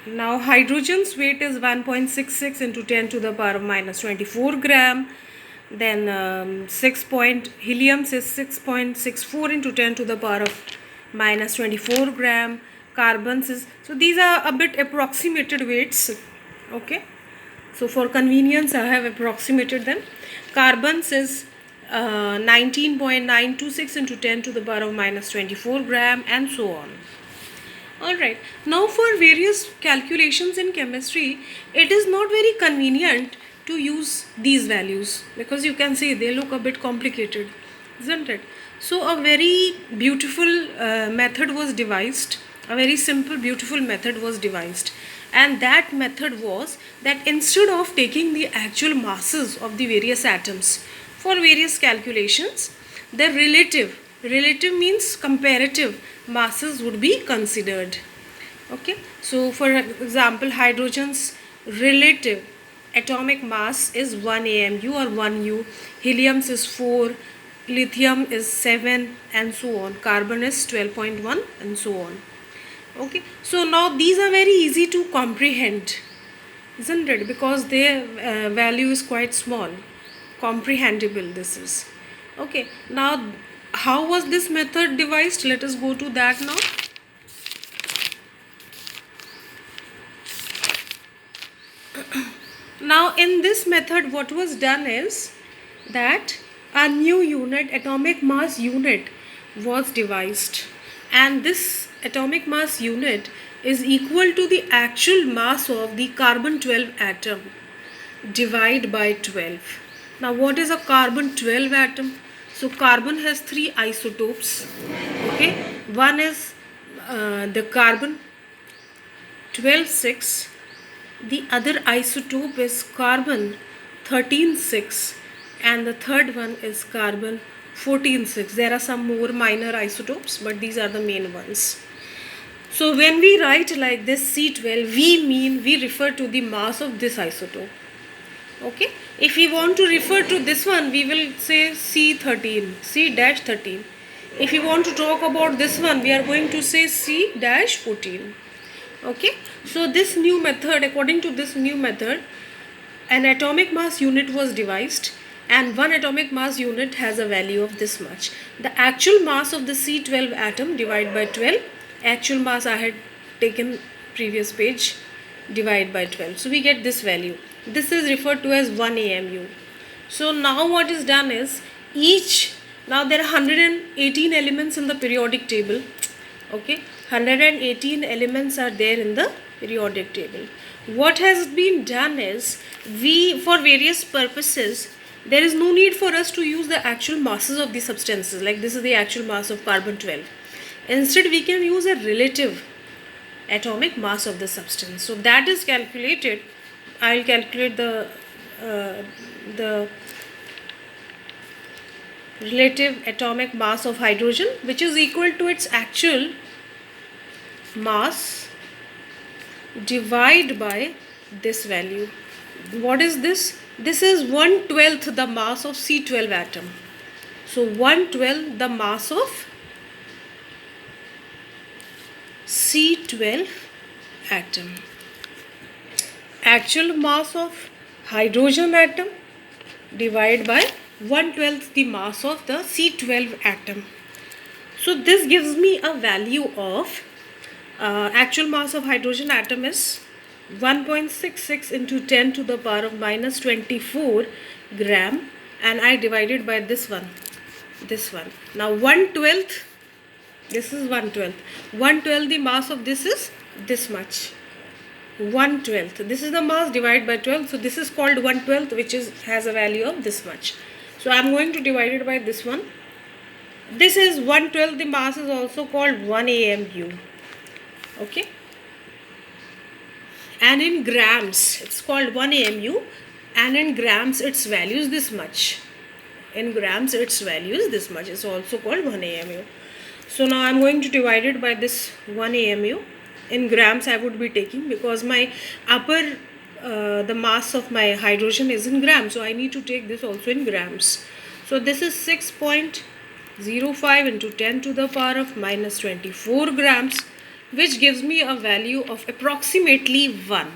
Now hydrogen's weight is 1.66 into 10 to the power of minus 24 gram. Then helium's is 6.64 into 10 to the power of minus 24 gram. Carbon's is, so these are a bit approximated weights. Okay, so for convenience I have approximated them. Carbon's is 19.926 into 10 to the power of minus 24 gram, and so on. Alright, now for various calculations in chemistry, it is not very convenient to use these values, because you can see they look a bit complicated, isn't it? So a very beautiful method was devised, a very simple beautiful method was devised, and that method was that instead of taking the actual masses of the various atoms for various calculations, the relative means comparative masses would be considered. Okay, so for example, hydrogen's relative atomic mass is 1 AMU or 1 U, helium's is 4, lithium is 7, and so on, carbon is 12.1, and so on. Okay, so now these are very easy to comprehend, isn't it? Because their value is quite small, comprehensible this is. Okay, now how was this method devised? Let us go to that now. Now in this method what was done is that a new unit, atomic mass unit, was devised, and this atomic mass unit is equal to the actual mass of the carbon 12 atom divided by 12. Now what is a carbon 12 atom? So carbon has 3 isotopes. Okay, one is the carbon 12-6, the other isotope is carbon 13-6, and the third one is carbon 14-6. There are some more minor isotopes, but these are the main ones. So when we write like this C12, we refer to the mass of this isotope. Okay, if we want to refer to this one, we will say C13, C-13. If we want to talk about this one, we are going to say C-14. Okay, so this new method, according to this new method, an atomic mass unit was devised, and one atomic mass unit has a value of this much. The actual mass of the C12 atom divided by 12, actual mass I had taken previous page, divided by 12. So we get this value. This is referred to as 1 AMU. So now what is done is now there are 118 elements in the periodic table. Okay, 118 elements are there in the periodic table. What has been done is, for various purposes, there is no need for us to use the actual masses of the substances, like this is the actual mass of carbon 12. Instead we can use a relative atomic mass of the substance. So that is calculated. I will calculate the relative atomic mass of hydrogen, which is equal to its actual mass divided by this value. What is this? This is 1/12 the mass of C12 atom. So 1/12 the mass of C12 atom. Actual mass of hydrogen atom divided by 1/12 the mass of the C12 atom. So this gives me a value of actual mass of hydrogen atom is 1.66 into 10 to the power of minus 24 gram, and I divided by this one. Now 1/12, this is 1/12. 1/12 the mass of this is this much. 1/12. This is the mass divided by 12. So this is called 1/12, which has a value of this much. So I am going to divide it by this one. This is 1/12. The mass is also called 1 AMU. Okay. And in grams, it's called 1 AMU, and in grams its value is this much. In grams its value is this much. It's also called 1 AMU. So now I'm going to divide it by this 1 AMU. In grams I would be taking, because my the mass of my hydrogen is in grams, so I need to take this also in grams. So this is 6.05 into 10 to the power of minus 24 grams. which gives me a value of approximately 1.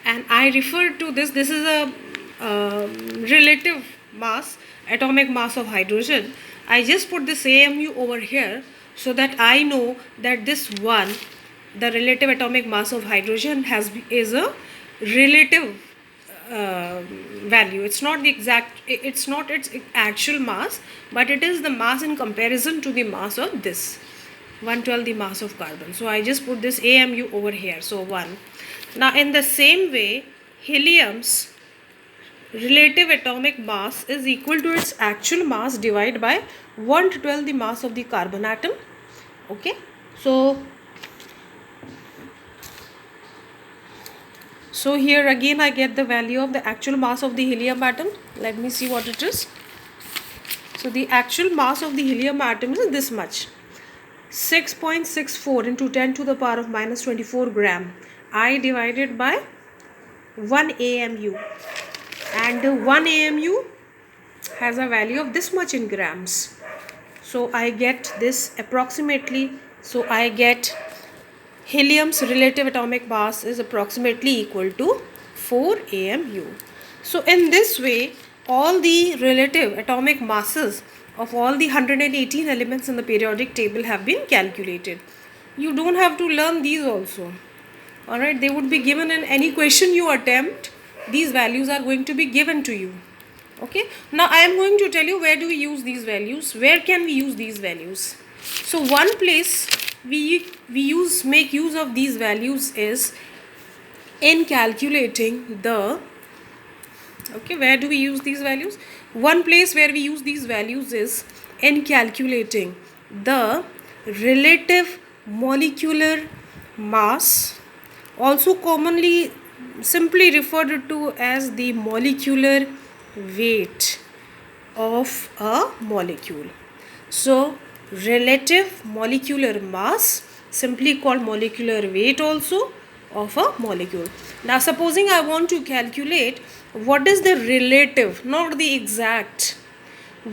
And I refer to this is a relative mass, atomic mass of hydrogen. I just put this AMU over here so that I know that this 1, the relative atomic mass of hydrogen, is a relative value. It's not the exact, it's not its actual mass, but it is the mass in comparison to the mass of this 112, the mass of carbon. So I just put this AMU over here, so 1. Now in the same way, helium's relative atomic mass is equal to its actual mass divided by 112, the mass of the carbon atom. Okay, so here again I get the value of the actual mass of the helium atom. Let me see what it is. So the actual mass of the helium atom is this much, 6.64 into 10 to the power of minus 24 gram. I divided by 1 AMU, and 1 AMU has a value of this much in grams. So I get this approximately, so I get helium's relative atomic mass is approximately equal to 4 AMU. So in this way, all the relative atomic masses of all the 118 elements in the periodic table have been calculated. You don't have to learn these also. Alright, they would be given in any question you attempt. These values are going to be given to you. Okay, now I am going to tell you where do we use these values, where can we use these values. So one place we make use of these values is in calculating the, okay, where do we use these values? One place where we use these values is in calculating the relative molecular mass, also commonly simply referred to as the molecular weight of a molecule. So relative molecular mass, simply called molecular weight also, of a molecule. Now supposing I want to calculate what is the relative, not the exact,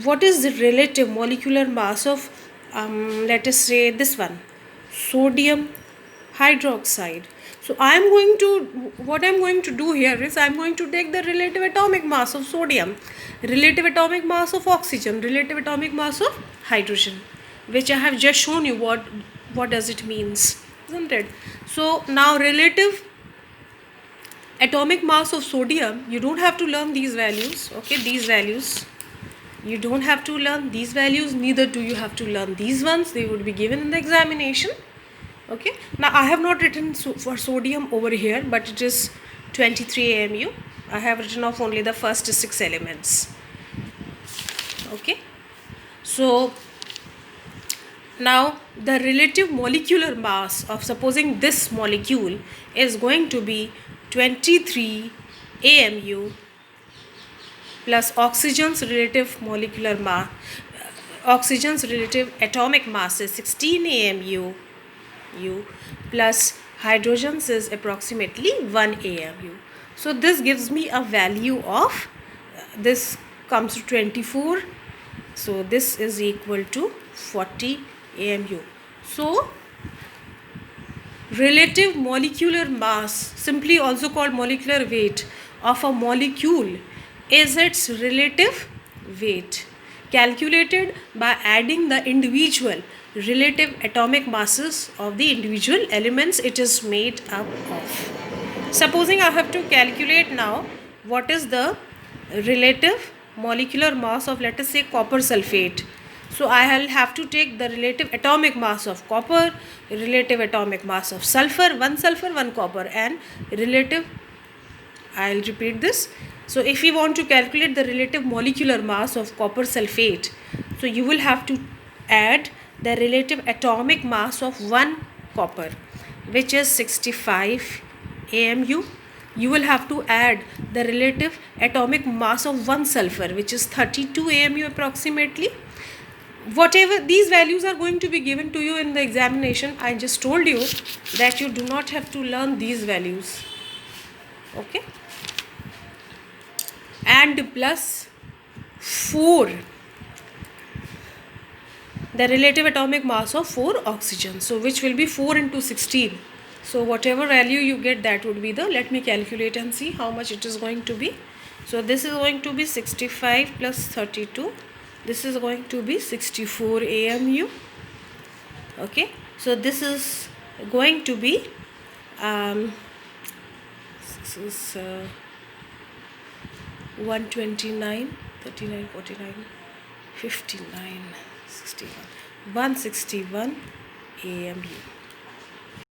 what is the relative molecular mass of let us say this one, sodium hydroxide. So I am going to, what I am going to do here is I am going to take the relative atomic mass of sodium, relative atomic mass of oxygen, relative atomic mass of hydrogen, which I have just shown you what does it means, isn't it? So now relative atomic mass of sodium, you don't have to learn these values, okay, these values. You don't have to learn these values, neither do you have to learn these ones. They would be given in the examination. Okay, now I have not written for sodium over here, but it is 23 AMU. I have written off only the first 6 elements. Okay, so now the relative molecular mass of, supposing this molecule is going to be 23 AMU plus oxygen's relative molecular mass, oxygen's relative atomic mass is 16 AMU plus hydrogen's is approximately 1 AMU. So this gives me a value of, this comes to 24. So this is equal to 40 AMU. So relative molecular mass, simply also called molecular weight of a molecule, is its relative weight calculated by adding the individual relative atomic masses of the individual elements it is made up of. Supposing I have to calculate now what is the relative molecular mass of, let us say, copper sulfate. So I will have to take the relative atomic mass of copper, relative atomic mass of sulfur, one copper, and relative, I will repeat this. So if you want to calculate the relative molecular mass of copper sulfate, so you will have to add the relative atomic mass of one copper, which is 65 AMU. You will have to add the relative atomic mass of one sulfur, which is 32 AMU approximately. Whatever these values are going to be given to you in the examination, I just told you that you do not have to learn these values. Okay, and plus 4 the relative atomic mass of 4 oxygen. So which will be 4 into 16. So whatever value you get, that would be the, let me calculate and see how much it is going to be. So this is going to be 65 plus 32. This is going to be 64 AMU. Okay, so this is going to be this is 129, 39, 49, 59, 61, 161 AMU.